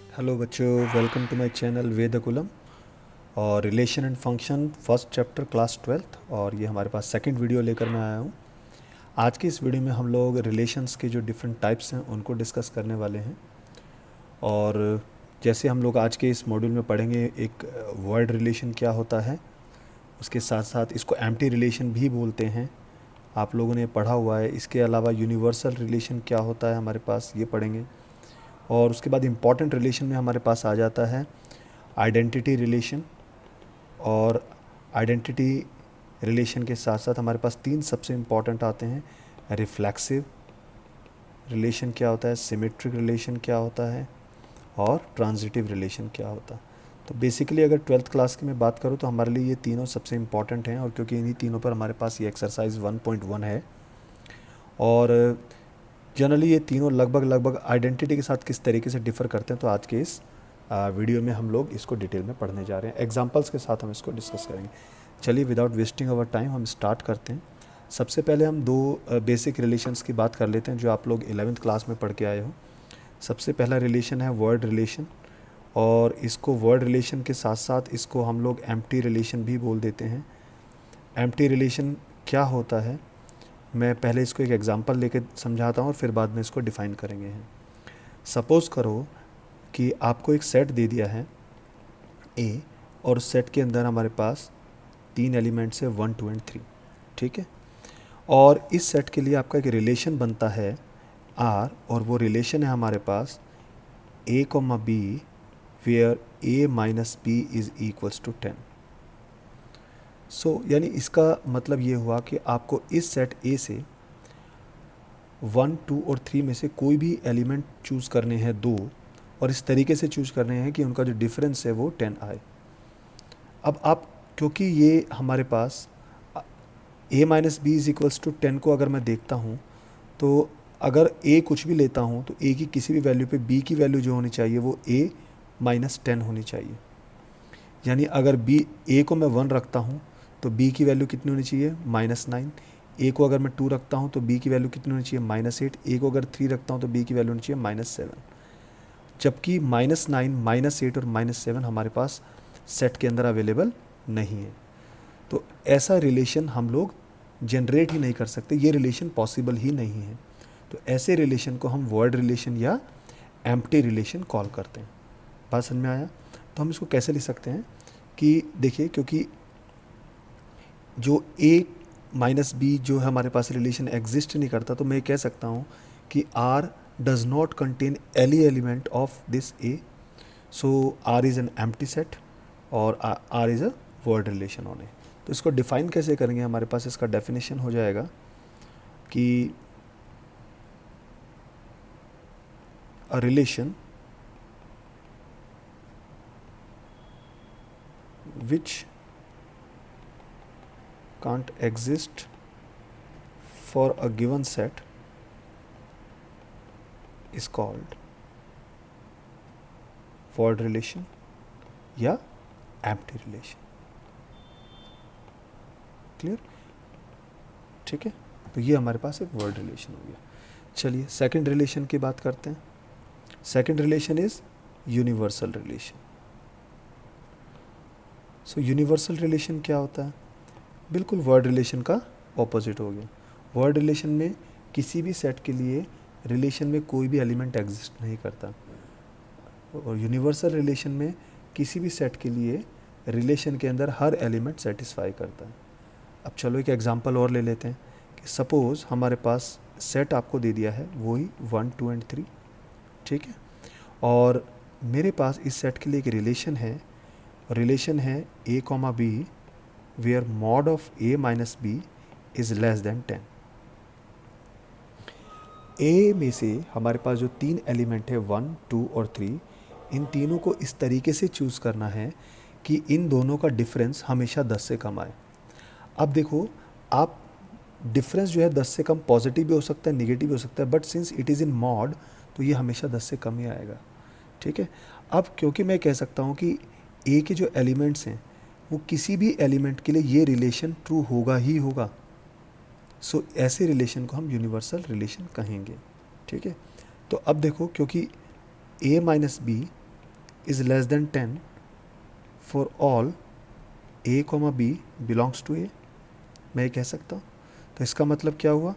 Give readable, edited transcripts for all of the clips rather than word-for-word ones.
Hello बच्चों, welcome to my channel वेदकुलम और relation and function first chapter class 12th। और ये हमारे पास सेकंड वीडियो लेकर मैं आया हूँ। आज की इस वीडियो में हम लोग रिलेशंस के जो डिफरेंट टाइप्स हैं उनको डिस्कस करने वाले हैं। और जैसे हम लोग आज के इस मॉड्यूल में पढ़ेंगे, एक वर्ड रिलेशन क्या होता है, उसके साथ साथ इसको एम्प्टी रिलेशन भी बोलते हैं, आप लोगों ने पढ़ा हुआ है। इसके अलावा यूनिवर्सल रिलेशन क्या होता है हमारे पास, ये पढ़ेंगे। और उसके बाद इम्पॉर्टेंट रिलेशन में हमारे पास आ जाता है आइडेंटिटी रिलेशन। और आइडेंटिटी रिलेशन के साथ साथ हमारे पास तीन सबसे इम्पॉर्टेंट आते हैं। रिफ्लेक्सिव रिलेशन क्या होता है, सिमेट्रिक रिलेशन क्या होता है, और ट्रांजिटिव रिलेशन क्या होता है। तो बेसिकली अगर 12th क्लास की मैं बात करूँ तो हमारे लिए ये तीनों सबसे इम्पॉर्टेंट हैं, और क्योंकि इन्हीं तीनों पर हमारे पास ये एक्सरसाइज 1.1 है। और जनरली ये तीनों लगभग आइडेंटिटी के साथ किस तरीके से डिफ़र करते हैं, तो आज के इस वीडियो में हम लोग इसको डिटेल में पढ़ने जा रहे हैं। एग्जांपल्स के साथ हम इसको डिस्कस करेंगे। चलिए विदाउट वेस्टिंग अवर टाइम हम स्टार्ट करते हैं। सबसे पहले हम दो बेसिक रिलेशंस की बात कर लेते हैं जो आप लोग 11th क्लास में पढ़ के आए हो। सबसे पहला रिलेशन है वर्ड रिलेशन, और इसको वर्ड रिलेशन के साथ साथ इसको हम लोग एम्प्टी रिलेशन भी बोल देते हैं। एम्प्टी रिलेशन क्या होता है, मैं पहले इसको एक एग्जांपल लेके समझाता हूँ और फिर बाद में इसको डिफ़ाइन करेंगे। सपोज़ करो कि आपको एक सेट दे दिया है ए, और उस सेट के अंदर हमारे पास तीन एलिमेंट्स है 1, 2 एंड 3। ठीक है। और इस सेट के लिए आपका एक रिलेशन बनता है आर, और वो रिलेशन है हमारे पास A comma B where A minus B is equals to 10। So यानी इसका मतलब ये हुआ कि आपको इस सेट ए से 1, 2 और 3 में से कोई भी एलिमेंट चूज़ करने हैं दो, और इस तरीके से चूज़ करने हैं कि उनका जो डिफरेंस है वो 10 आए। अब आप, क्योंकि ये हमारे पास a minus B is equals to 10 को अगर मैं देखता हूँ, तो अगर a कुछ भी लेता हूँ तो a की किसी भी वैल्यू पे b की वैल्यू जो होनी चाहिए वो a माइनस 10 होनी चाहिए। यानी अगर a को मैं 1 रखता हूँ तो b की वैल्यू कितनी होनी चाहिए, -9। a को अगर मैं 2 रखता हूँ तो b की वैल्यू कितनी होनी चाहिए, -8। a को अगर 3 रखता हूँ तो b की वैल्यू होनी चाहिए -7। जबकि -9, -8 और -7 हमारे पास सेट के अंदर अवेलेबल नहीं है। तो ऐसा रिलेशन हम लोग जनरेट ही नहीं कर सकते, ये रिलेशन पॉसिबल ही नहीं है। तो ऐसे रिलेशन को हम वर्ड रिलेशन या एम्प्टी रिलेशन कॉल करते हैं। बात समझ में आया? तो हम इसको कैसे लिख सकते हैं कि देखिए, क्योंकि जो ए माइनस बी जो है हमारे पास रिलेशन एग्जिस्ट नहीं करता, तो मैं कह सकता हूँ कि R does not contain any element of this A, so R is an empty set और R is a void relation on A. तो इसको डिफाइन कैसे करेंगे, हमारे पास इसका डेफिनेशन हो जाएगा कि a relation which can't exist for a given set is called word relation या empty relation। क्लियर? ठीक है। तो ये हमारे पास एक वर्ड रिलेशन हो गया। चलिए सेकंड रिलेशन की बात करते हैं। Second relation is universal relation. So universal relation क्या होता है, बिल्कुल वर्ड रिलेशन का ऑपोजिट हो गया। वर्ड रिलेशन में किसी भी सेट के लिए रिलेशन में कोई भी एलिमेंट एग्जिस्ट नहीं करता, और यूनिवर्सल रिलेशन में किसी भी सेट के लिए रिलेशन के अंदर हर एलिमेंट सेटिस्फाई करता है। अब चलो एक एग्जांपल और ले लेते हैं कि सपोज़ हमारे पास सेट आपको दे दिया है वही 1, 2 एंड 3। ठीक है। और मेरे पास इस सेट के लिए एक रिलेशन है a comma B where mod of a minus B is less than 10। A में से हमारे पास जो तीन एलिमेंट है 1, 2 और 3, इन तीनों को इस तरीके से चूज़ करना है कि इन दोनों का डिफरेंस हमेशा 10 से कम आए। अब देखो, आप डिफरेंस जो है 10 से कम पॉजिटिव भी हो सकता है, निगेटिव भी हो सकता है, but since it is in mod तो ये हमेशा 10 से कम ही आएगा। ठीक है। अब क्योंकि मैं कह सकता हूँ कि ए के जो एलिमेंट्स हैं वो किसी भी एलिमेंट के लिए ये रिलेशन ट्रू होगा ही होगा, सो ऐसे रिलेशन को हम यूनिवर्सल रिलेशन कहेंगे। ठीक है। तो अब देखो, क्योंकि a minus B is less than 10 for all A comma B belongs to A, मैं ये कह सकता हूँ। तो इसका मतलब क्या हुआ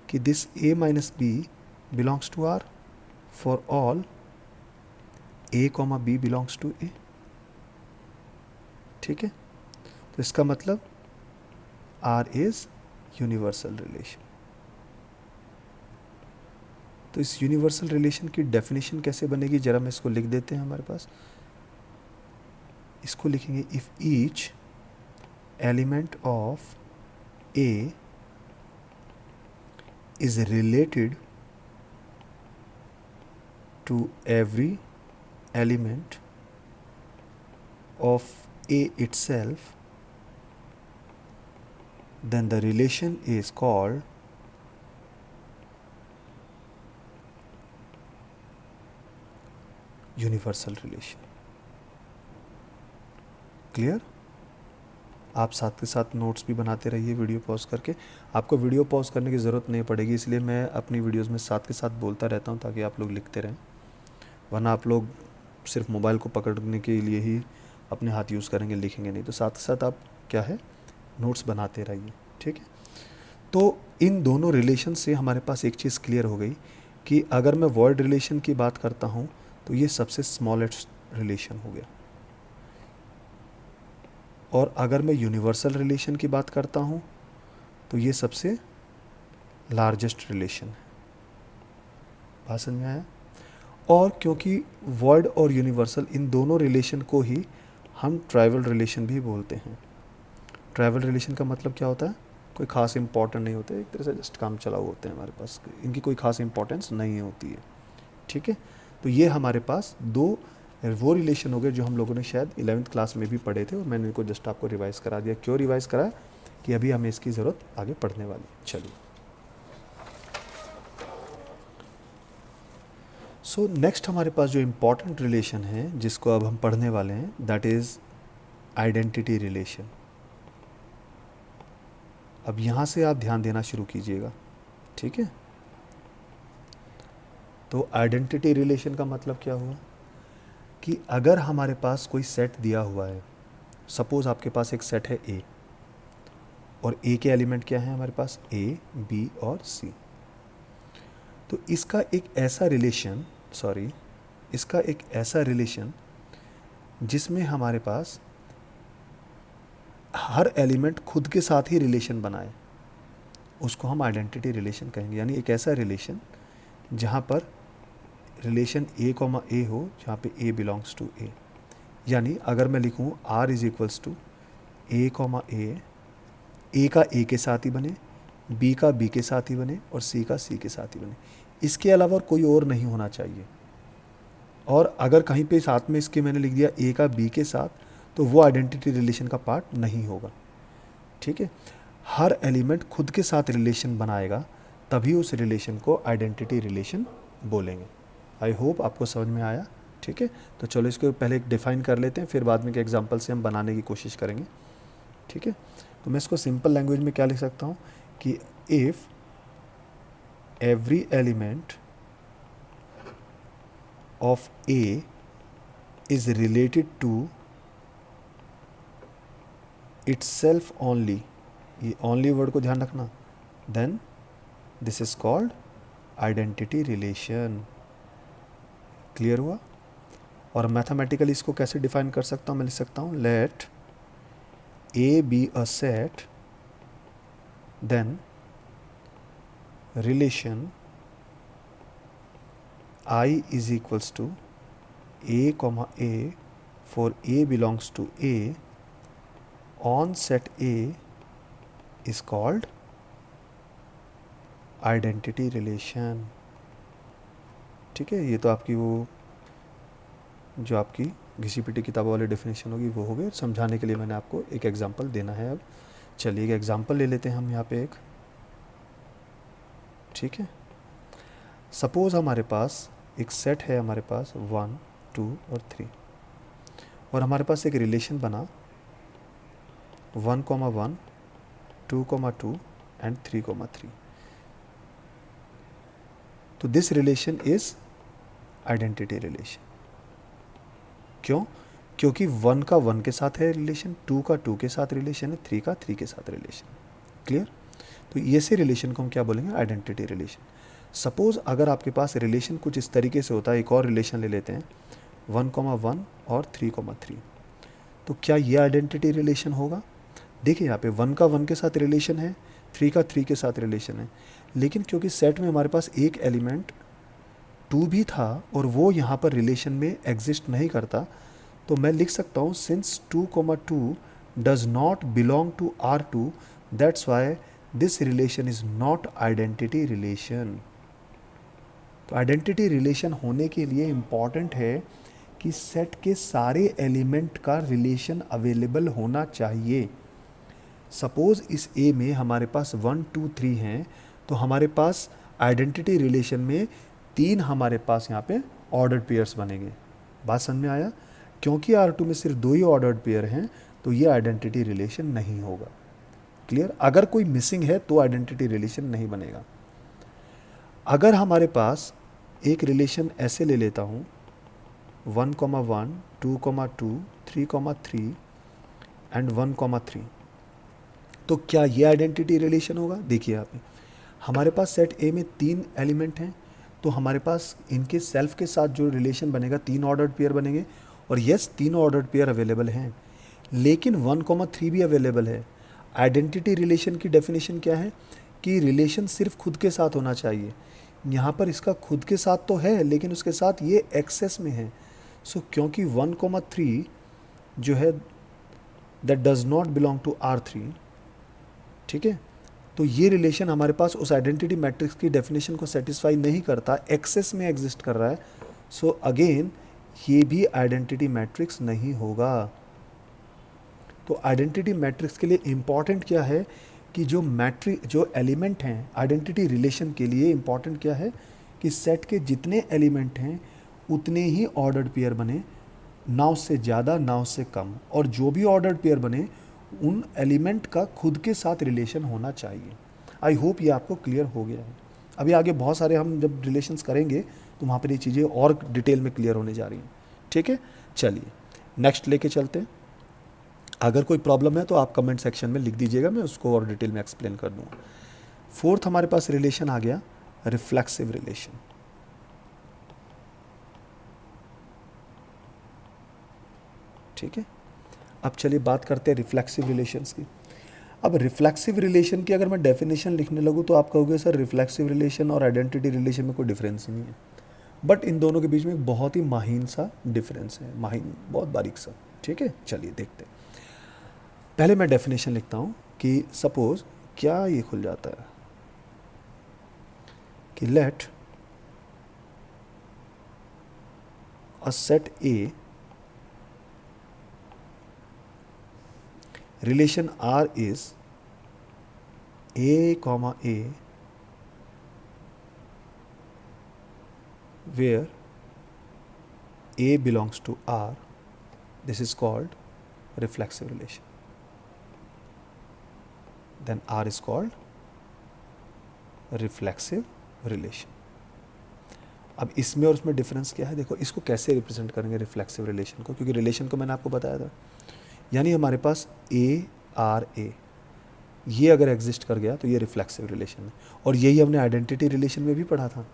कि this A minus B belongs to R for all A comma B belongs to A. ठीक है, तो इसका मतलब आर इज यूनिवर्सल रिलेशन। तो इस यूनिवर्सल रिलेशन की डेफिनेशन कैसे बनेगी, जरा मैं इसको लिख देते हैं हमारे पास। इसको लिखेंगे if each element of A is related to every element of A itself, then the relation is called universal relation. Clear? आप साथ के साथ नोट्स भी बनाते रहिए वीडियो पॉज करके। आपको वीडियो पॉज करने की ज़रूरत नहीं पड़ेगी, इसलिए मैं अपनी वीडियोस में साथ के साथ बोलता रहता हूँ ताकि आप लोग लिखते रहें, वरना आप लोग सिर्फ मोबाइल को पकड़ने के लिए ही अपने हाथ यूज़ करेंगे, लिखेंगे नहीं। तो साथ के साथ आप क्या है, नोट्स बनाते रहिए। ठीक है, तो इन दोनों रिलेशन से हमारे पास एक चीज़ क्लियर हो गई कि अगर मैं वर्ड रिलेशन की बात करता हूँ तो ये सबसे स्मॉलेस्ट रिलेशन हो गया, और अगर मैं यूनिवर्सल रिलेशन की बात करता हूँ तो ये सबसे लार्जेस्ट रिलेशन है। बात समझ में आया? और क्योंकि वर्ड और यूनिवर्सल इन दोनों रिलेशन को ही हम ट्राइवल रिलेशन भी बोलते हैं। ट्राइवल रिलेशन का मतलब क्या होता है, कोई ख़ास इंपॉर्टेंट नहीं होते, एक तरह से जस्ट काम चलाऊ होते हैं हमारे पास, इनकी कोई ख़ास इंपॉर्टेंस नहीं होती है। ठीक है, तो ये हमारे पास दो वो रिलेशन हो गए जो हम लोगों ने शायद 11th क्लास में भी पढ़े थे, और मैंने इनको जस्ट आपको रिवाइज़ करा दिया। क्यों रिवाइज़ करा कि अभी हमें इसकी ज़रूरत आगे पढ़ने वाली। चलिए, सो नेक्स्ट हमारे पास जो इम्पॉर्टेंट रिलेशन है जिसको अब हम पढ़ने वाले हैं, दैट इज़ आइडेंटिटी रिलेशन। अब यहाँ से आप ध्यान देना शुरू कीजिएगा। ठीक है, तो आइडेंटिटी रिलेशन का मतलब क्या हुआ कि अगर हमारे पास कोई सेट दिया हुआ है, सपोज़ आपके पास एक सेट है ए, और ए के एलिमेंट क्या हैं हमारे पास, ए, बी और सी। तो इसका एक ऐसा रिलेशन जिसमें हमारे पास हर एलिमेंट खुद के साथ ही रिलेशन बनाए, उसको हम आइडेंटिटी रिलेशन कहेंगे। यानी एक ऐसा रिलेशन जहाँ पर रिलेशन ए कॉमा ए हो, जहाँ पे ए बिलोंग्स टू ए। यानी अगर मैं लिखूँ R is equals to A comma A का ए के साथ ही बने, बी का बी के साथ ही बने, और सी का सी के साथ ही बने। इसके अलावा कोई और नहीं होना चाहिए। और अगर कहीं पे साथ में इसके मैंने लिख दिया ए का बी के साथ, तो वो आइडेंटिटी रिलेशन का पार्ट नहीं होगा। ठीक है, हर एलिमेंट खुद के साथ रिलेशन बनाएगा, तभी उस रिलेशन को आइडेंटिटी रिलेशन बोलेंगे। आई होप आपको समझ में आया। ठीक है, तो चलो इसको पहले एक डिफ़ाइन कर लेते हैं, फिर बाद में के एग्जांपल से हम बनाने की कोशिश करेंगे। ठीक है, तो मैं इसको सिंपल लैंग्वेज में क्या लिख सकता हूँ कि if every element of A is related to itself only, ये only वर्ड को ध्यान रखना, then this is called identity relation। Clear हुआ? और मैथमेटिकली इसको कैसे डिफाइन कर सकता हूँ, मैं लिख सकता हूँ let A be a set, then relation I is equals to A comma a for a belongs to A on set A is called identity relation। ठीक है, ये तो आपकी वो जो आपकी घिसी-पिटी किताबों वाली डेफिनेशन होगी वो हो गई। समझाने के लिए मैंने आपको एक एग्जांपल देना है। अब चलिए एक एग्जांपल ले लेते हैं हम यहाँ पे एक। ठीक है, सपोज़ हमारे पास एक सेट है, हमारे पास 1, 2 और 3, और हमारे पास एक रिलेशन बना 1,1, 2,2 and 3,3। तो this relation is identity relation. क्यों? क्योंकि 1 का 1 के साथ है रिलेशन, 2 का 2 के साथ रिलेशन है, 3 का 3 के साथ रिलेशन। क्लियर? तो ये से रिलेशन को हम क्या बोलेंगे? Identity relation. सपोज़ अगर आपके पास रिलेशन कुछ इस तरीके से होता है, एक और रिलेशन ले लेते हैं 1,1 और 3,3, तो क्या ये आइडेंटिटी रिलेशन होगा? देखिए यहाँ पे 1 का 1 के साथ रिलेशन है, 3 का 3 के साथ रिलेशन है, लेकिन क्योंकि सेट में हमारे पास एक एलिमेंट 2 भी था और वो यहाँ पर रिलेशन में एग्जिस्ट नहीं करता, तो मैं लिख सकता हूँ since 2,2 does not belong to R2, that's why this relation is not identity relation. तो आइडेंटिटी रिलेशन होने के लिए इम्पॉर्टेंट है कि सेट के सारे एलिमेंट का रिलेशन अवेलेबल होना चाहिए। सपोज़ इस ए में हमारे पास 1, 2, 3 हैं, तो हमारे पास आइडेंटिटी रिलेशन में 3 हमारे पास यहाँ पे ऑर्डर्ड पेयर्स बनेंगे। बात समझ में आया? क्योंकि R2 में सिर्फ 2 ही ऑर्डर्ड पेयर हैं, तो ये आइडेंटिटी रिलेशन नहीं होगा। क्लियर? अगर कोई मिसिंग है तो आइडेंटिटी रिलेशन नहीं बनेगा। अगर हमारे पास एक रिलेशन ऐसे ले लेता हूँ 1,1, 2,2, 3,3 एंड 1,3, तो क्या ये आइडेंटिटी रिलेशन होगा? देखिए यहाँ पे हमारे पास सेट ए में 3 एलिमेंट हैं, तो हमारे पास इनके सेल्फ के साथ जो रिलेशन बनेगा 3 ऑर्डर्ड पेयर बनेंगे, और यस 3 ऑर्डर्ड पेयर अवेलेबल हैं, लेकिन 1,3 भी अवेलेबल है। आइडेंटिटी रिलेशन की डेफिनेशन क्या है? कि रिलेशन सिर्फ खुद के साथ होना चाहिए। यहाँ पर इसका खुद के साथ तो है, लेकिन उसके साथ ये एक्सेस में है। सो क्योंकि 1,3 जो है that does not belong to R3, ठीक है, तो ये रिलेशन हमारे पास उस आइडेंटिटी मैट्रिक्स की डेफिनेशन को सेटिस्फाई नहीं करता, एक्सेस में एग्जिस्ट कर रहा है। सो अगेन ये भी आइडेंटिटी मैट्रिक्स नहीं होगा। तो आइडेंटिटी मैट्रिक्स के लिए इम्पॉर्टेंट क्या है कि जो एलिमेंट हैं आइडेंटिटी रिलेशन के लिए इम्पॉर्टेंट क्या है कि सेट के जितने एलिमेंट हैं उतने ही ऑर्डर्ड पेयर बने, ना उससे ज़्यादा ना उससे कम, और जो भी ऑर्डर्ड पेयर बने उन एलिमेंट का खुद के साथ रिलेशन होना चाहिए। आई होप ये आपको क्लियर हो गया है। अभी आगे बहुत सारे हम जब रिलेशंस करेंगे तो वहाँ पर ये चीज़ें और डिटेल में क्लियर होने जा रही हैं। ठीक है, चलिए नेक्स्ट लेके चलते हैं। अगर कोई प्रॉब्लम है तो आप कमेंट सेक्शन में लिख दीजिएगा, मैं उसको और डिटेल में एक्सप्लेन कर दूँगा। फोर्थ हमारे पास रिलेशन आ गया रिफ्लेक्सिव रिलेशन। ठीक है, अब चलिए बात करते हैं रिफ्लेक्सिव रिलेशंस की। अब रिफ्लेक्सिव रिलेशन की अगर मैं डेफिनेशन लिखने लगूँ तो आप कहोगे सर रिफ्लेक्सिव रिलेशन और आइडेंटिटी रिलेशन में कोई डिफरेंस ही नहीं है, बट इन दोनों के बीच में एक बहुत ही माहीन सा डिफरेंस है, माहीन बहुत बारीक सा। ठीक है, चलिए देखते हैं। पहले मैं डेफिनेशन लिखता हूँ कि सपोज क्या ये खुल जाता है कि let a set A relation R is A comma A where A belongs to R, this is called reflexive relation. Then R is called reflexive relation. अब इसमें और उसमें डिफरेंस क्या है? देखो इसको कैसे रिप्रेजेंट करेंगे रिफ्लेक्सिव रिलेशन को, क्योंकि रिलेशन को मैंने आपको बताया था, यानी हमारे पास ए आर ए ये अगर एग्जिस्ट कर गया तो ये रिफ्लेक्सिव रिलेशन है, और यही हमने आइडेंटिटी रिलेशन में भी पढ़ा था।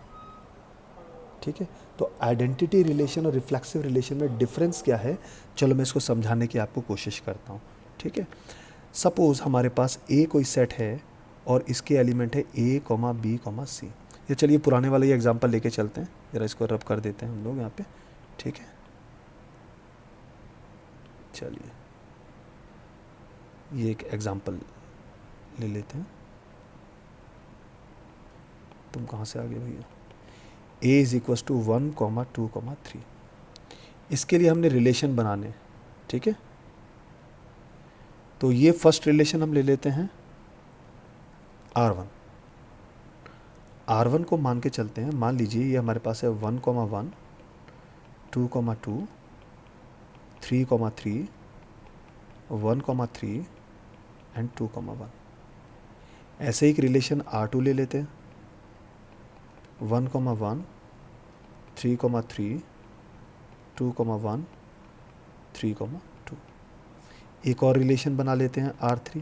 ठीक है, तो आइडेंटिटी रिलेशन और रिफ्लेक्सिव रिलेशन में डिफरेंस क्या है, चलो मैं इसको समझाने की आपको कोशिश करता हूँ। ठीक है, सपोज हमारे पास ए कोई सेट है और इसके एलिमेंट है ए कॉमा बी कॉमा सी। ये चलिए पुराने वाला ये एग्जांपल लेके चलते हैं, ज़रा इसको रब कर देते हैं हम लोग यहाँ पे। ठीक है, चलिए ये एक एग्जांपल ले लेते हैं। तुम कहाँ से आ गए भैया? a is equal to 1,2,3। इसके लिए हमने रिलेशन बनाने। ठीक है, तो ये फर्स्ट रिलेशन हम ले लेते हैं R1। R1 को मान के चलते हैं, मान लीजिए ये हमारे पास है 1,1, 2,2, 3,3, 1,3 एंड 2,1। ऐसे ही एक रिलेशन R2 ले लेते हैं 1,1, 3,3, 2,1 3,2। एक और रिलेशन बना लेते हैं R3,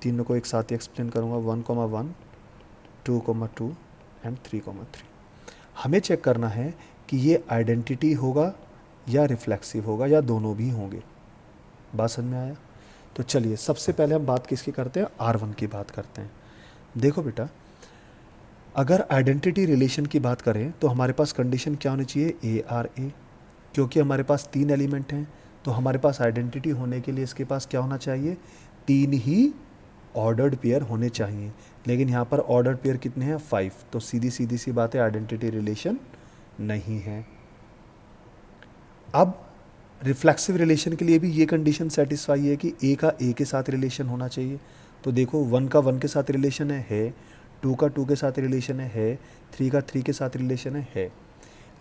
तीनों को एक साथ ही एक्सप्लेन करूँगा, 1,1, 2,2 एंड 3,3। हमें चेक करना है कि ये आइडेंटिटी होगा या रिफ्लेक्सिव होगा या दोनों भी होंगे। बात समझ में आया? तो चलिए सबसे पहले हम बात किसकी करते हैं, R1 की बात करते हैं। देखो बेटा, अगर आइडेंटिटी रिलेशन की बात करें तो हमारे पास कंडीशन क्या होनी चाहिए, A क्योंकि हमारे पास 3 एलिमेंट हैं तो हमारे पास आइडेंटिटी होने के लिए इसके पास क्या होना चाहिए, 3 ही ऑर्डर्ड पेयर होने चाहिए। लेकिन यहाँ पर ऑर्डर्ड पेयर कितने हैं, 5। तो सीधी सीधी सी बात है, आइडेंटिटी रिलेशन नहीं है। अब रिफ्लेक्सिव रिलेशन के लिए भी ये कंडीशन सेटिस्फाई है कि ए का ए के साथ रिलेशन होना चाहिए। तो देखो 1 का 1 के साथ रिलेशन है, 2 का 2 के साथ रिलेशन है, 3 का 3 के साथ रिलेशन है।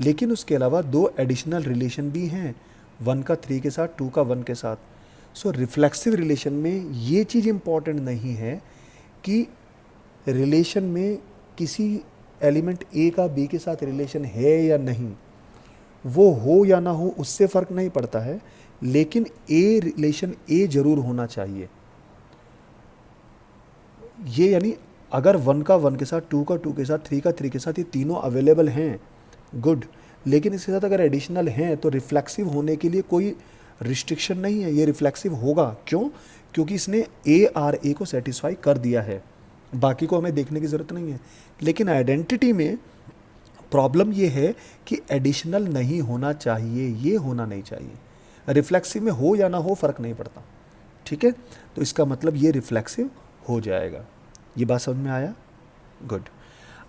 लेकिन उसके अलावा 2 एडिशनल रिलेशन भी हैं, 1 का 3 के साथ, 2 का 1 के साथ। सो रिफ्लेक्सिव रिलेशन में ये चीज़ इम्पॉर्टेंट नहीं है कि रिलेशन में किसी एलिमेंट ए का बी के साथ रिलेशन है या नहीं, वो हो या ना हो उससे फ़र्क नहीं पड़ता है, लेकिन ए रिलेशन ए जरूर होना चाहिए। ये यानी अगर 1 का 1 के साथ, 2 का 2 के साथ, 3 का 3 के साथ, ये तीनों अवेलेबल हैं, गुड। लेकिन इसके साथ अगर एडिशनल हैं तो रिफ्लेक्सिव होने के लिए कोई रिस्ट्रिक्शन नहीं है, ये रिफ्लेक्सिव होगा। क्यों? क्योंकि इसने ए को सेटिस्फाई कर दिया है, बाकी को हमें देखने की ज़रूरत नहीं है। लेकिन आइडेंटिटी में प्रॉब्लम ये है कि एडिशनल नहीं होना चाहिए, ये होना नहीं चाहिए। रिफ्लेक्सिव में हो या ना हो फ़र्क नहीं पड़ता, ठीक है। तो इसका मतलब ये रिफ्लेक्सिव हो जाएगा। ये बात समझ में आया? गुड।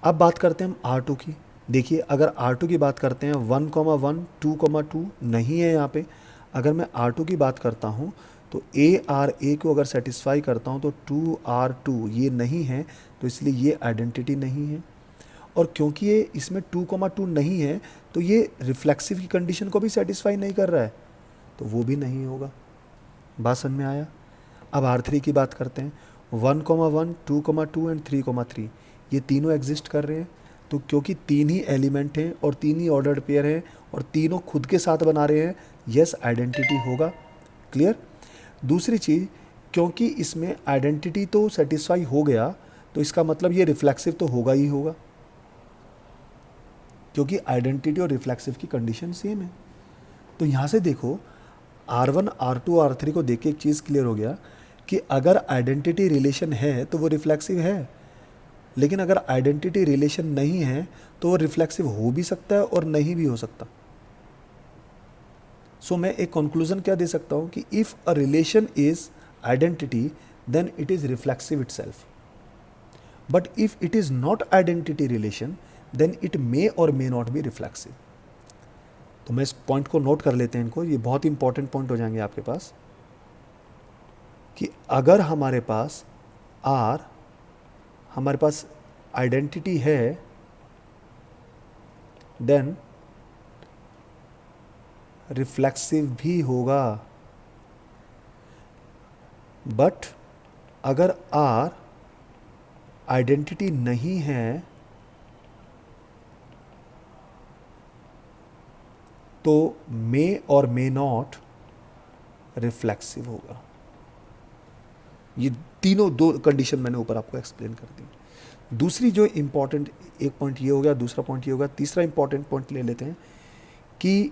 अब बात करते हैं हम R2 की। देखिए अगर R2 की बात करते हैं, 1,1, 2,2 नहीं है यहाँ पे। अगर मैं R2 की बात करता हूँ तो A को अगर सेटिस्फाई करता हूँ तो 2R2 ये नहीं है, तो इसलिए ये आइडेंटिटी नहीं है। और क्योंकि ये इसमें 2,2 नहीं है तो ये रिफ्लेक्सिव की कंडीशन को भी सेटिस्फाई नहीं कर रहा है, तो वो भी नहीं होगा। बात समझ में आया? अब R3 की बात करते हैं, 1,1, 2,2 एंड 3,3 ये तीनों एग्जिस्ट कर रहे हैं। तो क्योंकि 3 ही एलिमेंट हैं और 3 ही ऑर्डर्ड पेयर हैं और तीनों खुद के साथ बना रहे हैं, यस आइडेंटिटी होगा। क्लियर? दूसरी चीज़, क्योंकि इसमें आइडेंटिटी तो सेटिस्फाई हो गया तो इसका मतलब ये रिफ्लेक्सिव तो होगा ही होगा, क्योंकि आइडेंटिटी और रिफ्लेक्सिव की कंडीशन सेम है। तो यहाँ से देखो R1, R2, R3 को देख के एक चीज़ क्लियर हो गया कि अगर आइडेंटिटी रिलेशन है तो वो रिफ्लेक्सिव है, लेकिन अगर आइडेंटिटी रिलेशन नहीं है तो वो रिफ्लेक्सिव हो भी सकता है और नहीं भी हो सकता। सो मैं एक कंक्लूजन क्या दे सकता हूँ कि if a relation is identity then it is reflexive itself, but if it is not identity relation then it may और मे नॉट बी रिफ्लेक्सिव। तो मैं इस पॉइंट को नोट कर लेते हैं इनको, ये बहुत इंपॉर्टेंट पॉइंट हो जाएंगे आपके पास, कि अगर हमारे पास हमारे पास आइडेंटिटी है देन रिफ्लेक्सिव भी होगा, बट अगर आइडेंटिटी नहीं है तो मे और मे नॉट रिफ्लेक्सिव होगा। ये तीनों 2 कंडीशन मैंने ऊपर आपको एक्सप्लेन कर दी। दूसरी जो इम्पॉर्टेंट, एक पॉइंट ये हो गया, दूसरा पॉइंट ये होगा, तीसरा इम्पॉर्टेंट पॉइंट ले लेते हैं कि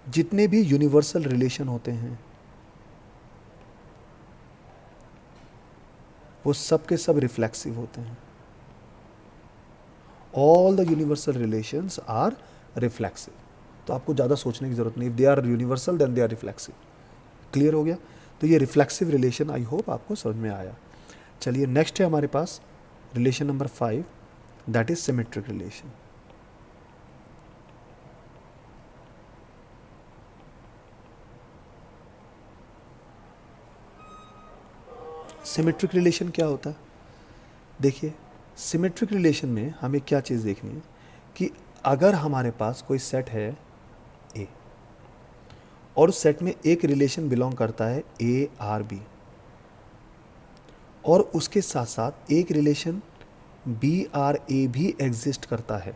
जितने भी यूनिवर्सल रिलेशन होते हैं वो सब के सब रिफ्लेक्सिव होते हैं। All the universal relations are reflexive. तो आपको ज़्यादा सोचने की जरूरत नहीं, if they are universal then they are reflexive. Clear हो गया? तो ये रिफ्लेक्सिव रिलेशन आई होप आपको समझ में आया। चलिए नेक्स्ट है हमारे पास relation number 5, that is symmetric relation. Symmetric relation क्या होता है? देखिए सिमेट्रिक रिलेशन में हमें क्या चीज़ देखनी है कि अगर हमारे पास कोई सेट है ए और उस सेट में एक रिलेशन बिलोंग करता है A, B, और उसके साथ साथ एक रिलेशन B, भी एग्जिस्ट करता है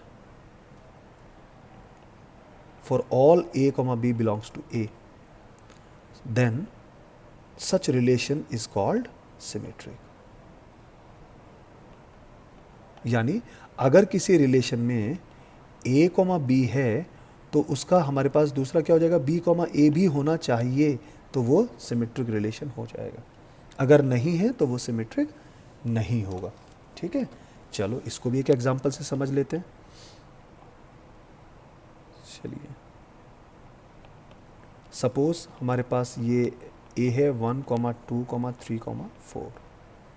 for all A, B belongs to A, then such relation is called symmetric. यानी अगर किसी रिलेशन में a, b है तो उसका हमारे पास दूसरा क्या हो जाएगा, b, a भी होना चाहिए, तो वो सिमेट्रिक रिलेशन हो जाएगा। अगर नहीं है तो वो सिमेट्रिक नहीं होगा। ठीक है, चलो इसको भी एक एग्जांपल से समझ लेते हैं। चलिए, सपोज हमारे पास ये a है 1, 2, 3, 4।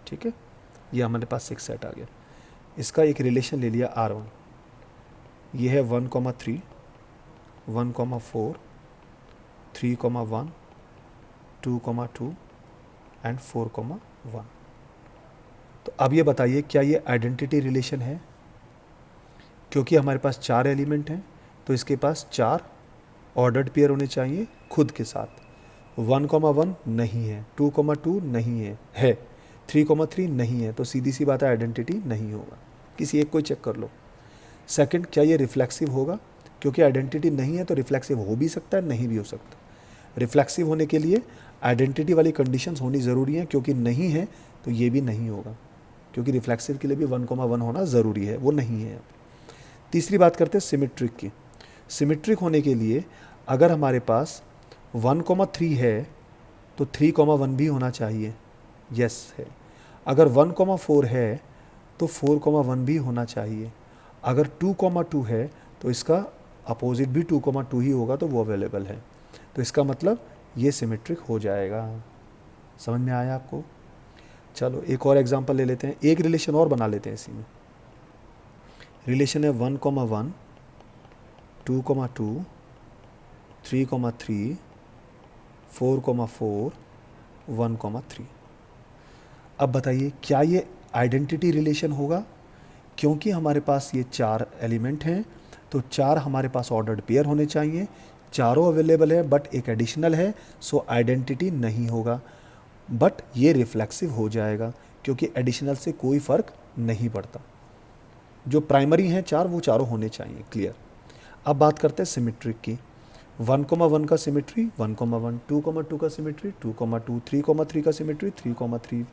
ठीक है, ये हमारे पास एक सेट आ गया। इसका एक रिलेशन ले लिया R1, ये है 1, 3, 1, 4, 3, 1, 2, 2 एंड 4, 1। तो अब ये बताइए क्या ये आइडेंटिटी रिलेशन है? क्योंकि हमारे पास 4 एलिमेंट हैं तो इसके पास 4 ऑर्डर्ड पेयर होने चाहिए खुद के साथ। 1, 1 नहीं है, 2, 2 नहीं है 3, 3 नहीं है, तो सीधी सी बात है आइडेंटिटी नहीं होगा। किसी एक को चेक कर लो। सेकंड, क्या ये रिफ्लेक्सिव होगा? क्योंकि आइडेंटिटी नहीं है तो रिफ्लेक्सिव हो भी सकता है, नहीं भी हो सकता। रिफ्लेक्सिव होने के लिए आइडेंटिटी वाली कंडीशंस होनी ज़रूरी है, क्योंकि नहीं है तो ये भी नहीं होगा, क्योंकि रिफ्लेक्सिव के लिए भी 1, 1 होना ज़रूरी है, वो नहीं है। तीसरी बात करते हैं सिमेट्रिक की। सिमेट्रिक होने के लिए अगर हमारे पास 1, 3 है तो 3, 1 भी होना चाहिए, यस है। अगर 1, 4 है तो 4, 1 भी होना चाहिए। अगर 2, 2 है तो इसका अपोजिट भी 2, 2 ही होगा, तो वो अवेलेबल है। तो इसका मतलब ये सिमेट्रिक हो जाएगा। समझ में आया आपको? चलो एक और एग्जांपल ले लेते हैं, एक रिलेशन और बना लेते हैं इसी में। रिलेशन है 1, 1, 2, 2, 3, 3, 4, 4, 1, 3। अब बताइए क्या ये आइडेंटिटी रिलेशन होगा? क्योंकि हमारे पास ये 4 एलिमेंट हैं तो 4 हमारे पास ऑर्डर्ड पेयर होने चाहिए, चारों अवेलेबल है बट एक एडिशनल है, सो आइडेंटिटी नहीं होगा। बट ये रिफ्लेक्सिव हो जाएगा क्योंकि एडिशनल से कोई फ़र्क नहीं पड़ता। जो प्राइमरी हैं 4 वो चारों होने चाहिए। क्लियर? अब बात करते हैं सिमेट्रिक की। 1, 1 का सिमेट्री 1, 1, 2, 2 का सिमेट्री 2, 2, 3, 3 का सिमेट्री 3, 3,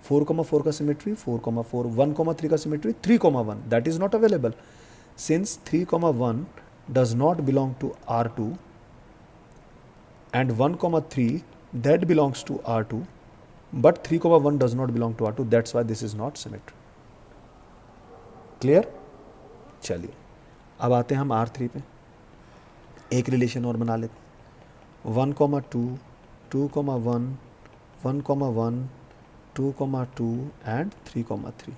4, 4 का सिमेट्री 4, 4, 1, 3 का symmetry 3, 1। That is not available since 3, 1 does not belong to R2 and 1, 3 that belongs to R2, but 3, 1 does not belong to R2. That's why this is not symmetry. Clear? चलिए अब आते हैं हम R3 पे। एक relation और बना लेते हैं 1, 2, 2, 1, 1, 1, 2, 2 एंड 3, 3।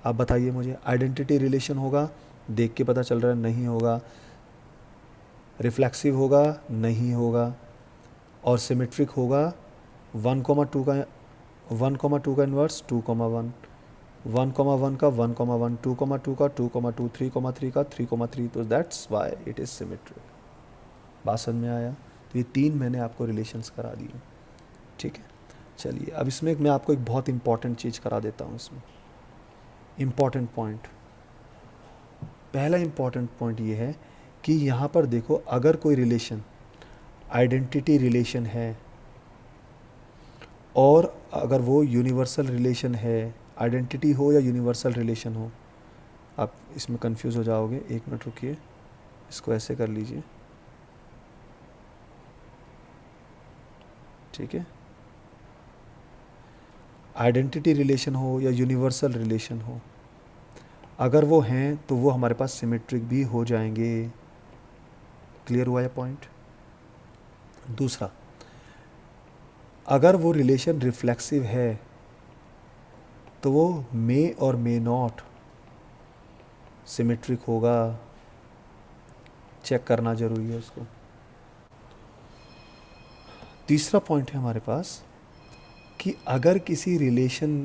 अब बताइए मुझे आइडेंटिटी रिलेशन होगा? देख के पता चल रहा है नहीं होगा। रिफ्लेक्सिव होगा? नहीं होगा। और सिमेट्रिक होगा? 1, 2 का 1, 2 का इन्वर्स 2, 1, 1, 1 का 1, 1, 2, 2 का 2, 2, 3, 3 का 3, 3। तो that's why it is symmetric. बात समझ में आया? तो ये 3 मैंने आपको रिलेशंस करा दिए। ठीक है, चलिए अब इसमें मैं आपको एक बहुत इंपॉर्टेंट चीज़ करा देता हूँ। इसमें इम्पॉर्टेंट पॉइंट, पहला इम्पॉर्टेंट पॉइंट ये है कि यहाँ पर देखो, अगर कोई रिलेशन आइडेंटिटी रिलेशन है और अगर वो यूनिवर्सल रिलेशन है, आइडेंटिटी हो या यूनिवर्सल रिलेशन हो, आप इसमें कंफ्यूज हो जाओगे। एक मिनट रुकिए, इसको ऐसे कर लीजिए। ठीक है, आइडेंटिटी रिलेशन हो या यूनिवर्सल रिलेशन हो, अगर वो हैं तो वो हमारे पास सिमेट्रिक भी हो जाएंगे। क्लियर हुआ ये पॉइंट? दूसरा, अगर वो रिलेशन रिफ्लेक्सिव है तो वो मे और मे नॉट सिमेट्रिक होगा। चेक करना जरूरी है उसको। तीसरा पॉइंट है हमारे पास कि अगर किसी रिलेशन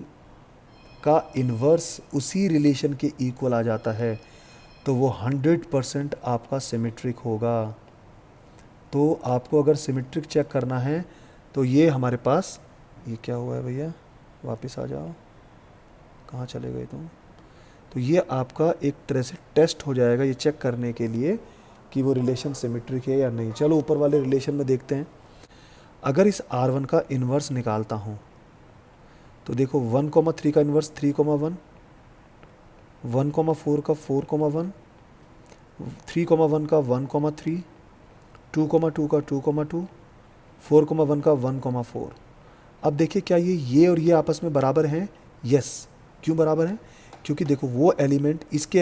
का इन्वर्स उसी रिलेशन के इक्वल आ जाता है तो वो 100% आपका सिमेट्रिक होगा। तो आपको अगर सिमेट्रिक चेक करना है तो ये हमारे पास, ये क्या हुआ है भैया, वापस आ जाओ, कहाँ चले गए तुम? तो ये आपका एक तरह से टेस्ट हो जाएगा ये चेक करने के लिए कि वो रिलेशन सिमेट्रिक है या नहीं। चलो ऊपर वाले रिलेशन में देखते हैं। अगर इस R1 का इन्वर्स निकालता हूँ तो देखो 1,3 का इन्वर्स 3,1, 1,4 का 4,1, 3,1 का 1,3, 2,2 का 2,2, 4,1 का 1,4। अब देखिए क्या ये और ये आपस में बराबर हैं? यस। क्यों बराबर हैं? क्योंकि देखो वो एलिमेंट इसके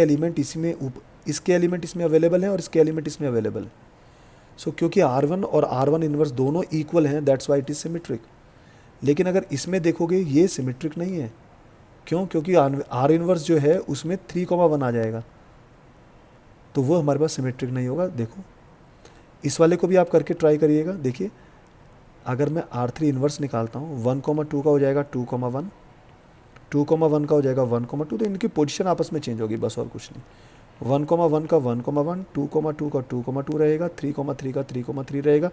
एलिमेंट इसमें अवेलेबल हैं और इसके एलिमेंट इसमें अवेलेबल है। सो क्योंकि R1 और R1 इन्वर्स दोनों इक्वल हैं, that's why it is symmetric. लेकिन अगर इसमें देखोगे ये सिमेट्रिक नहीं है। क्यों? क्योंकि R इन्वर्स जो है उसमें 3,1 आ जाएगा, तो वो हमारे पास सिमेट्रिक नहीं होगा। देखो इस वाले को भी आप करके ट्राई करिएगा। देखिए अगर मैं R3 इन्वर्स निकालता हूँ 1,2 का हो जाएगा 2,1, 2,1 का हो जाएगा 1,2, तो इनकी पोजीशन आपस में चेंज होगी, बस और कुछ नहीं। 1,1 का 1,1, 2,2 का 2,2 रहेगा, 3,3 का 3,3 रहेगा।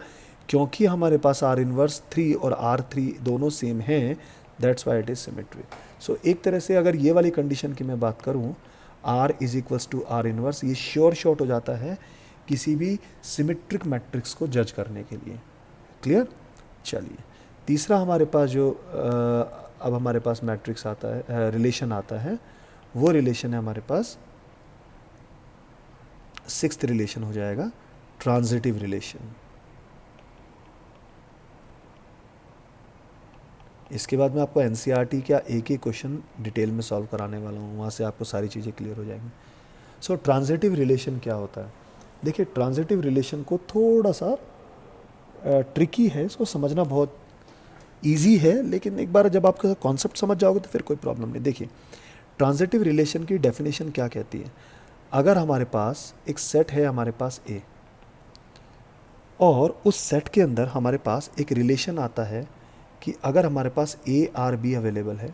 क्योंकि हमारे पास R इन्वर्स 3 और R3 दोनों सेम हैं, that's why it is symmetric. So एक तरह से अगर ये वाली कंडीशन की मैं बात करूँ, R is equals to R inverse, ये श्योर शॉट हो जाता है किसी भी सिमेट्रिक मैट्रिक्स को जज करने के लिए। क्लियर? चलिए तीसरा हमारे पास जो अब हमारे पास मैट्रिक्स आता है, रिलेशन आता है, वो रिलेशन है हमारे पास सिक्स्थ रिलेशन हो जाएगा, ट्रांजिटिव रिलेशन। इसके बाद मैं आपको एनसीईआरटी का एक ही क्वेश्चन डिटेल में सॉल्व कराने वाला हूँ, वहाँ से आपको सारी चीज़ें क्लियर हो जाएंगी। सो ट्रांजिटिव रिलेशन क्या होता है? देखिए ट्रांजिटिव रिलेशन को थोड़ा सा ट्रिकी है, इसको समझना बहुत इजी है, लेकिन एक बार जब आपका कॉन्सेप्ट समझ जाओगे तो फिर कोई प्रॉब्लम नहीं। देखिए ट्रांजिटिव रिलेशन की डेफिनेशन क्या कहती है? अगर हमारे पास एक सेट है, हमारे पास ए, और उस सेट के अंदर हमारे पास एक रिलेशन आता है कि अगर हमारे पास ए आर बी अवेलेबल है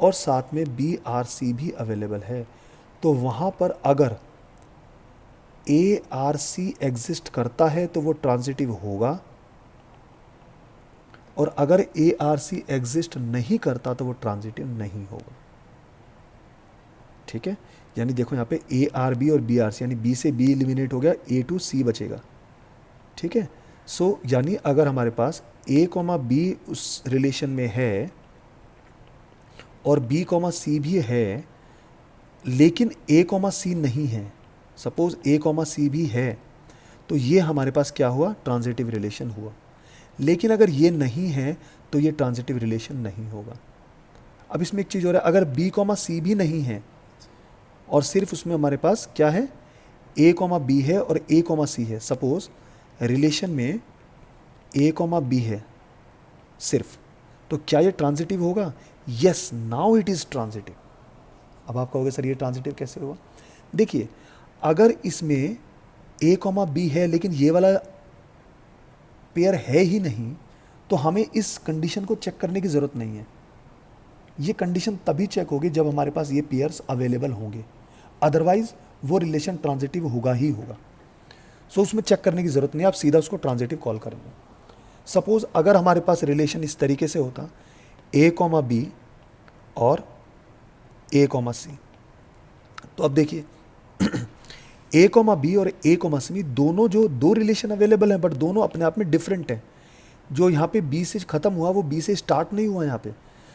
और साथ में बी आर सी भी अवेलेबल है, तो वहाँ पर अगर ए आर सी एग्जिस्ट करता है तो वो ट्रांजिटिव होगा, और अगर ए आर सी एग्जिस्ट नहीं करता तो वो ट्रांजिटिव नहीं होगा। ठीक है? यानी देखो यहाँ पे ए आर बी और बी आर सी, यानी बी से बी एलिमिनेट हो गया, ए टू सी बचेगा। ठीक है? सो यानी अगर हमारे पास ए कॉमा बी उस रिलेशन में है और बी कॉमा सी भी है, लेकिन ए कॉमा सी नहीं है, सपोज ए कॉमा सी भी है, तो ये हमारे पास क्या हुआ? ट्रांजिटिव रिलेशन हुआ। लेकिन अगर ये नहीं है तो ये ट्रांजिटिव रिलेशन नहीं होगा। अब इसमें एक चीज़ हो रहा है, अगर बी कॉमा सी भी नहीं है और सिर्फ उसमें हमारे पास क्या है? ए कॉमा बी है और ए कॉमा सी है। सपोज रिलेशन में ए कॉमा बी है सिर्फ, तो क्या ये ट्रांजिटिव होगा? Yes, now it is transitive. अब आप कहोगे सर ये ट्रांजिटिव कैसे हुआ? देखिए अगर इसमें ए कॉमा बी है लेकिन ये वाला पेयर है ही नहीं, तो हमें इस कंडीशन को चेक करने की ज़रूरत नहीं है। ये कंडीशन तभी चेक होगी जब हमारे पास ये पेयर्स अवेलेबल होंगे, अदरवाइज वो रिलेशन ट्रांजिटिव होगा ही होगा। सो उसमें चेक करने की ज़रूरत नहीं, आप सीधा उसको ट्रांजिटिव कॉल करेंगे। सपोज अगर हमारे पास रिलेशन इस तरीके से होता, ए कॉमा बी और ए कॉमा सी, तो अब देखिए ए कॉमा बी और ए कॉमा सी दोनों जो दो रिलेशन अवेलेबल हैं, बट दोनों अपने आप में डिफरेंट हैं। जो यहाँ पे बी से ख़त्म हुआ वो बी से स्टार्ट नहीं हुआ यहाँ पे।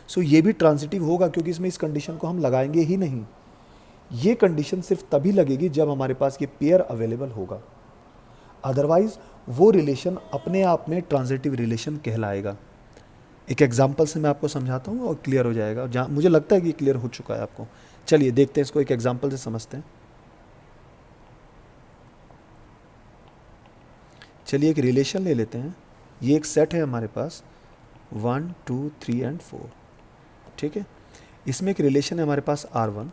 सो ये भी ट्रांजिटिव होगा, क्योंकि इसमें इस कंडीशन को हम लगाएंगे ही नहीं। ये कंडीशन सिर्फ तभी लगेगी जब हमारे पास ये पेयर अवेलेबल होगा, अदरवाइज वो रिलेशन अपने आप में ट्रांजिटिव रिलेशन कहलाएगा। एक एग्जाम्पल से मैं आपको समझाता हूँ और क्लियर हो जाएगा, जहाँ मुझे लगता है कि क्लियर हो चुका है आपको। चलिए देखते हैं इसको, एक एग्जाम्पल से समझते हैं। चलिए एक रिलेशन ले लेते हैं। ये एक सेट है हमारे पास 1 2 3 एंड 4। ठीक है? इसमें एक रिलेशन है हमारे पास R1,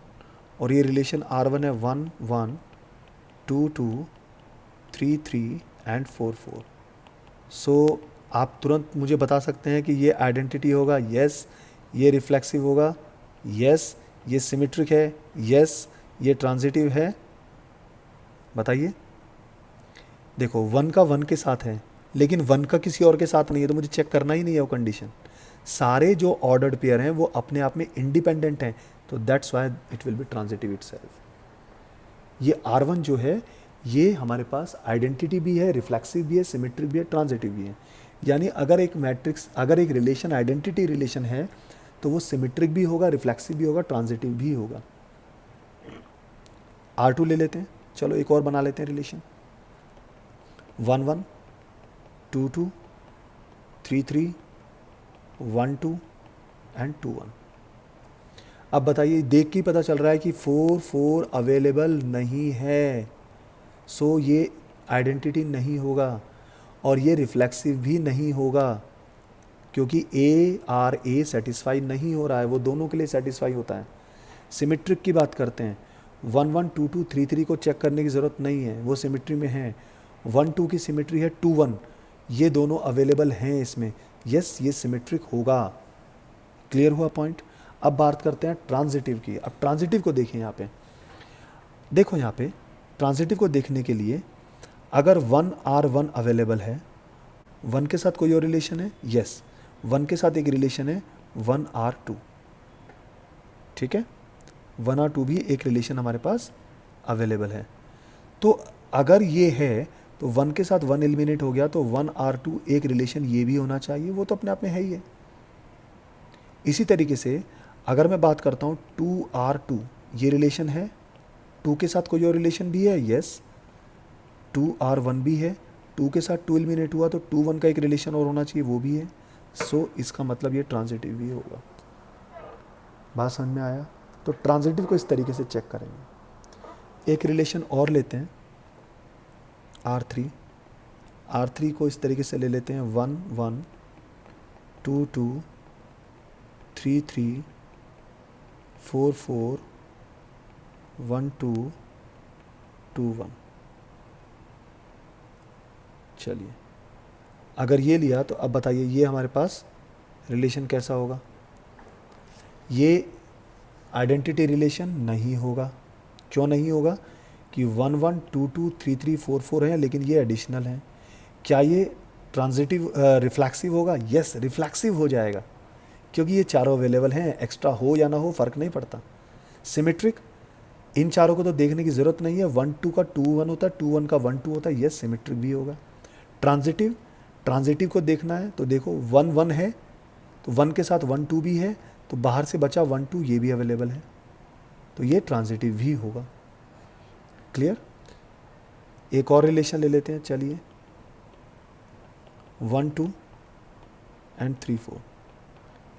और ये रिलेशन R1 है 1 1 2 2 3 3 एंड 4 4। सो आप तुरंत मुझे बता सकते हैं कि ये आइडेंटिटी होगा, यस। ये रिफ्लेक्सिव होगा, यस। ये सिमेट्रिक है, यस। ये ट्रांजिटिव है, बताइए। देखो 1 का 1 के साथ है, लेकिन 1 का किसी और के साथ नहीं है, तो मुझे चेक करना ही नहीं है वो कंडीशन। सारे जो ऑर्डर्ड पेयर हैं वो अपने आप में इंडिपेंडेंट हैं, तो that's why it will be transitive itself. ये R1 जो है ये हमारे पास आइडेंटिटी भी है, रिफ्लेक्सिव भी है, सिमेट्रिक भी है, ट्रांजिटिव भी है। यानी अगर एक मैट्रिक्स, अगर एक रिलेशन आइडेंटिटी रिलेशन है तो वो सिमेट्रिक भी होगा, रिफ्लेक्सिव भी होगा, ट्रांजिटिव भी होगा। R2 ले लेते हैं, चलो एक और बना लेते हैं रिलेशन। 1 1 2 2 3 3 1 2 एंड 2 1। अब बताइए, देख के ही पता चल रहा है कि 4 4 अवेलेबल नहीं है, सो ये आइडेंटिटी नहीं होगा और ये रिफ्लेक्सिव भी नहीं होगा, क्योंकि A सेटिस्फाई नहीं हो रहा है, वो दोनों के लिए सेटिस्फाई होता है। सिमेट्रिक की बात करते हैं, 1 1 2 2 3 3 को चेक करने की ज़रूरत नहीं है, वो सिमेट्री में है। 1 2 की सिमेट्री है 2 1, ये दोनों अवेलेबल हैं इसमें, यस ये सिमेट्रिक होगा। क्लियर हुआ पॉइंट। अब बात करते हैं ट्रांजिटिव की। अब ट्रांजिटिव को देखिए, यहाँ पे देखो, यहाँ पे ट्रांजिटिव को देखने के लिए अगर 1 R1 अवेलेबल है, 1 के साथ कोई और रिलेशन है, यस 1 के साथ एक रिलेशन है 1 R2, ठीक है, 1 R2 भी एक रिलेशन हमारे पास अवेलेबल है। तो अगर ये है तो 1 के साथ 1 एलिमिनेट हो गया, तो 1 R2 एक रिलेशन ये भी होना चाहिए, वो तो अपने आप में है ही है। इसी तरीके से अगर मैं बात करता हूँ 2 R2, ये रिलेशन है, 2 के साथ कोई और रिलेशन भी है, यस 2 R1 भी है, 2 के साथ 2 एलिमिनेट हुआ तो 2 1 का एक रिलेशन और होना चाहिए, वो भी है। सो इसका मतलब ये ट्रांजिटिव भी होगा। बात समझ में आया। तो ट्रांजिटिव को इस तरीके से चेक करेंगे। एक रिलेशन और लेते हैं R3, R3 को इस तरीके से ले लेते हैं 1 1 2 2 3 3 4 4 1 2 2 1। चलिए, अगर ये लिया तो अब बताइए ये हमारे पास रिलेशन कैसा होगा। ये आइडेंटिटी रिलेशन नहीं होगा। क्यों नहीं होगा? कि 1 1 2 2 3 3 4 4 है, लेकिन ये एडिशनल है। क्या ये ट्रांजिटिव रिफ्लेक्सिव होगा? यस, रिफ्लेक्सिव हो जाएगा, क्योंकि ये चारों अवेलेबल हैं, एक्स्ट्रा हो या ना हो फ़र्क नहीं पड़ता। सिमेट्रिक, इन चारों को तो देखने की ज़रूरत नहीं है, 1 2 का 2 1 होता है, 2 1 का 1 2 होता है, यस सिमेट्रिक भी होगा। ट्रांजिटिव, ट्रांजिटिव को देखना है तो देखो 1 1 है तो 1 के साथ 1 2 भी है, तो बाहर से बचा 1 2, ये भी अवेलेबल है, तो ये ट्रांजिटिव भी होगा। क्लियर। एक और रिलेशन ले लेते हैं, चलिए 1 2 एंड 3 4।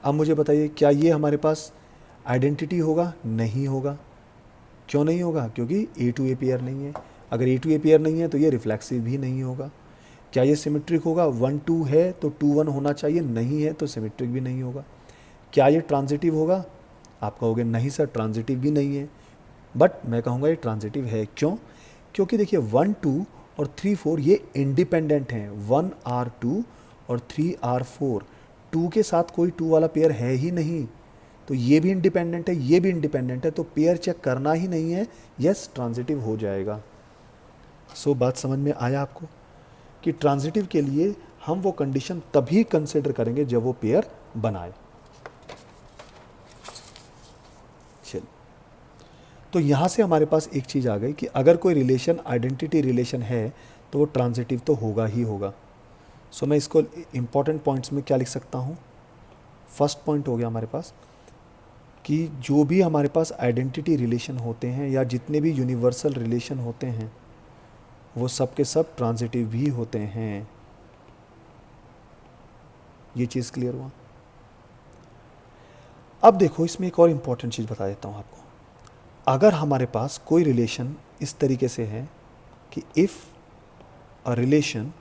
अब मुझे बताइए, क्या ये हमारे पास आइडेंटिटी होगा? नहीं होगा। क्यों नहीं होगा? क्योंकि A2A पेयर नहीं है। अगर A2A पेयर नहीं है तो ये रिफ्लेक्सिव भी नहीं होगा। क्या ये सिमेट्रिक होगा? 1 2 है तो 2 1 होना चाहिए, नहीं है तो सिमेट्रिक भी नहीं होगा। क्या ये ट्रांजिटिव होगा? आप कहोगे नहीं सर, ट्रांजिटिव भी नहीं है, बट मैं कहूँगा ये ट्रांजिटिव है। क्यों? क्योंकि देखिए 1 2 और 3 4 ये इंडिपेंडेंट हैं। 1 R2 और 3 R4, 2 के साथ कोई 2 वाला पेयर है ही नहीं, तो ये भी इंडिपेंडेंट है, ये भी इंडिपेंडेंट है, तो पेयर चेक करना ही नहीं है, यस ट्रांजिटिव हो जाएगा। सो बात समझ में आया आपको कि ट्रांजिटिव के लिए हम वो कंडीशन तभी कंसिडर करेंगे जब वो पेयर बनाए। चलिए, तो यहाँ से हमारे पास एक चीज़ आ गई कि अगर कोई रिलेशन आइडेंटिटी रिलेशन है तो वो ट्रांजिटिव तो होगा ही होगा। सो मैं इसको इम्पॉर्टेंट पॉइंट्स में क्या लिख सकता हूँ? फर्स्ट पॉइंट हो गया हमारे पास कि जो भी हमारे पास आइडेंटिटी रिलेशन होते हैं या जितने भी यूनिवर्सल रिलेशन होते हैं वो सब के सब ट्रांजिटिव भी होते हैं। ये चीज़ क्लियर हुआ। अब देखो, इसमें एक और इम्पॉर्टेंट चीज़ बता देता हूँ आपको। अगर हमारे पास कोई रिलेशन इस तरीके से है कि if a relation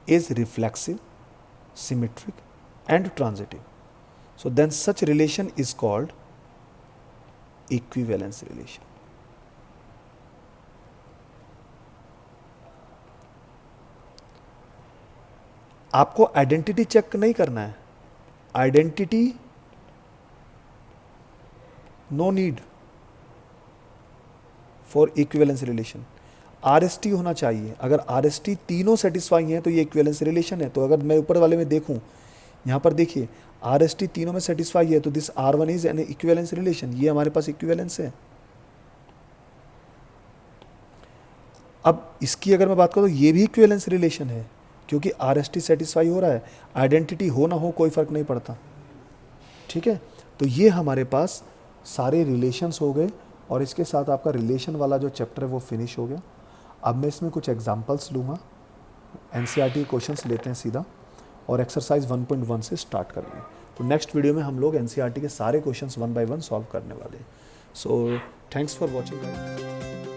is reflexive, symmetric and transitive, so then such relation is called equivalence relation. आपको आइडेंटिटी चेक नहीं करना है, identity no need for equivalence relation. RST होना चाहिए। अगर RST तीनों सेटिस्फाई हैं तो ये इक्विवेलेंस रिलेशन है। तो अगर मैं ऊपर वाले में देखूं, यहाँ पर देखिए RST तीनों में सेटिस्फाई है, तो this R1 is an equivalence relation, ये हमारे पास इक्विवेलेंस है। अब इसकी अगर मैं बात करूँ तो ये भी इक्विवेलेंस रिलेशन है, क्योंकि RST सेटिस्फाई हो रहा है, आइडेंटिटी हो ना हो कोई फ़र्क नहीं पड़ता। ठीक है, तो ये हमारे पास सारे रिलेशंस हो गए और इसके साथ आपका रिलेशन वाला जो चैप्टर है वो फिनिश हो गया। अब मैं इसमें कुछ एग्जांपल्स लूँगा, NCERT क्वेश्चंस लेते हैं सीधा और एक्सरसाइज 1.1 से स्टार्ट करेंगे। तो नेक्स्ट वीडियो में हम लोग NCERT के सारे क्वेश्चंस 1 बाय 1 सॉल्व करने वाले हैं। So thanks for watching guys.